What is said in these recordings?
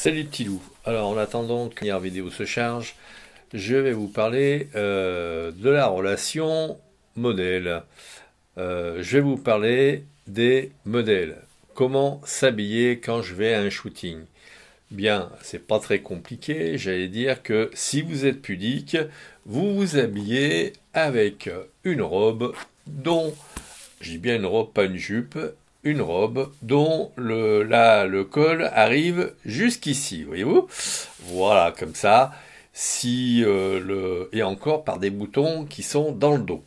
Salut petit loup. Alors en attendant que la vidéo se charge, je vais vous parler de la relation modèle. Je vais vous parler des modèles. Comment s'habiller quand je vais à un shooting? Bien, c'est pas très compliqué. J'allais dire que si vous êtes pudique, vous vous habillez avec une robe dont, je dis bien une robe, pas une jupe, une robe dont le col arrive jusqu'ici, voyez-vous? Voilà, comme ça, et encore par des boutons qui sont dans le dos.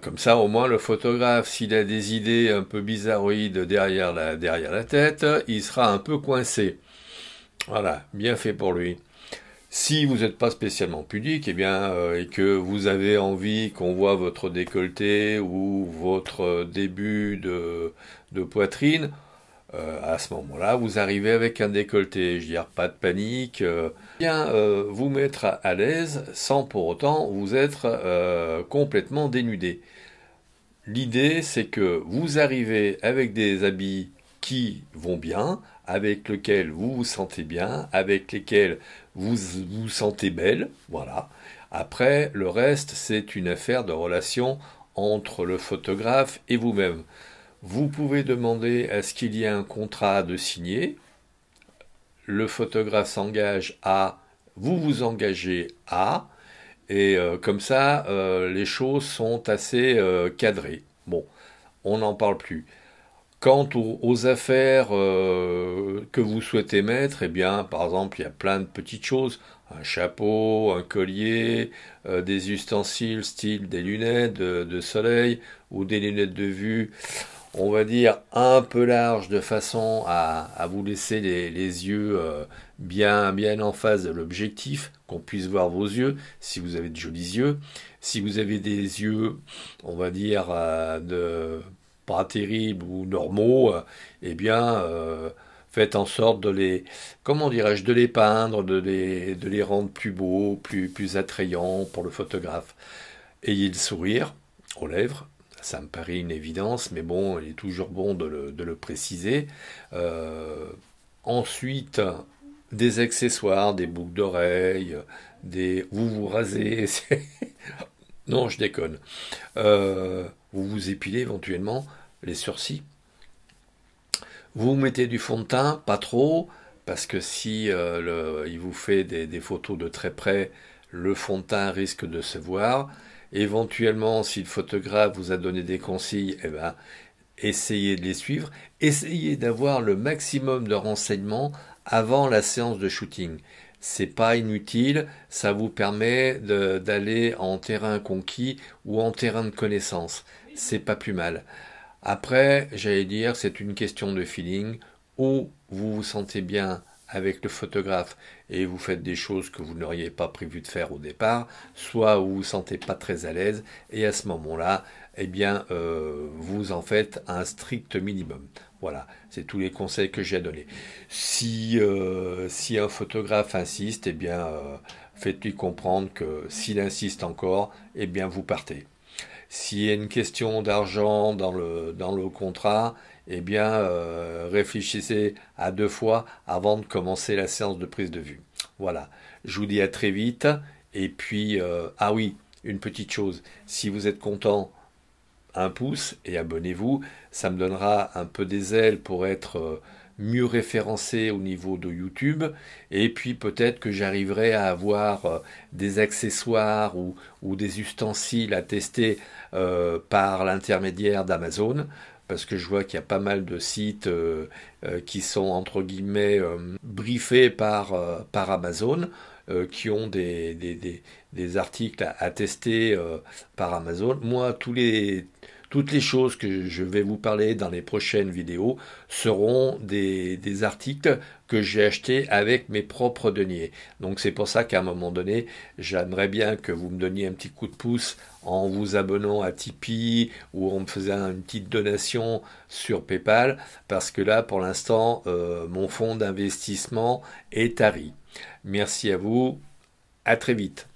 Comme ça, au moins, le photographe, s'il a des idées un peu bizarroïdes derrière la tête, il sera un peu coincé. Voilà, bien fait pour lui. Si vous n'êtes pas spécialement pudique, eh bien, et que vous avez envie qu'on voit votre décolleté ou votre début de poitrine, à ce moment-là, vous arrivez avec un décolleté. Je veux dire, pas de panique. Bien, vous mettre à l'aise sans pour autant vous être complètement dénudé. L'idée, c'est que vous arrivez avec des habits qui vont bien, avec lesquels vous vous sentez bien, avec lesquels vous vous sentez belle, voilà. Après, le reste, c'est une affaire de relation entre le photographe et vous-même. Vous pouvez demander à ce qu'il y ait un contrat de signer. Le photographe s'engage à, vous vous engagez à, et comme ça, les choses sont assez cadrées. Bon, on n'en parle plus. Quant aux affaires que vous souhaitez mettre, eh bien, par exemple, il y a plein de petites choses. Un chapeau, un collier, des ustensiles style des lunettes de soleil ou des lunettes de vue, on va dire un peu larges de façon à vous laisser les yeux bien en face de l'objectif, qu'on puisse voir vos yeux, si vous avez de jolis yeux. Si vous avez des yeux, on va dire, pas terribles ou normaux, eh bien, faites en sorte comment dirais-je, de les peindre, de les rendre plus beaux, plus attrayants pour le photographe. Ayez le sourire aux lèvres, ça me paraît une évidence, mais bon, il est toujours bon de le préciser. Euh, Ensuite, des accessoires, des boucles d'oreilles, vous vous rasez. Non, je déconne. Vous vous épilez éventuellement les sourcils. Vous mettez du fond de teint, pas trop, parce que si il vous fait des photos de très près, le fond de teint risque de se voir. Éventuellement, si le photographe vous a donné des consignes, eh ben, essayez de les suivre. Essayez d'avoir le maximum de renseignements avant la séance de shooting. C'est pas inutile, ça vous permet d'aller en terrain conquis ou en terrain de connaissance. C'est pas plus mal. Après, j'allais dire, c'est une question de feeling, où vous vous sentez bien avec le photographe et vous faites des choses que vous n'auriez pas prévu de faire au départ, soit vous vous sentez pas très à l'aise, et à ce moment-là, eh bien, vous en faites un strict minimum. Voilà, c'est tous les conseils que j'ai à donner. Si un photographe insiste, eh bien, faites-lui comprendre que s'il insiste encore, eh bien, vous partez. S'il y a une question d'argent dans le contrat, eh bien, réfléchissez à deux fois avant de commencer la séance de prise de vue. Voilà, je vous dis à très vite. Et puis, ah oui, une petite chose, si vous êtes content, un pouce et abonnez-vous, ça me donnera un peu des ailes pour être mieux référencé au niveau de YouTube, et puis peut-être que j'arriverai à avoir des accessoires ou des ustensiles à tester par l'intermédiaire d'Amazon, parce que je vois qu'il y a pas mal de sites qui sont entre guillemets briefés par Amazon, qui ont des articles à tester par Amazon. Moi, toutes les choses que je vais vous parler dans les prochaines vidéos seront des articles que j'ai achetés avec mes propres deniers. Donc c'est pour ça qu'à un moment donné, j'aimerais bien que vous me donniez un petit coup de pouce en vous abonnant à Tipeee ou en me faisant une petite donation sur PayPal, parce que là, pour l'instant, mon fonds d'investissement est tari. Merci à vous, à très vite.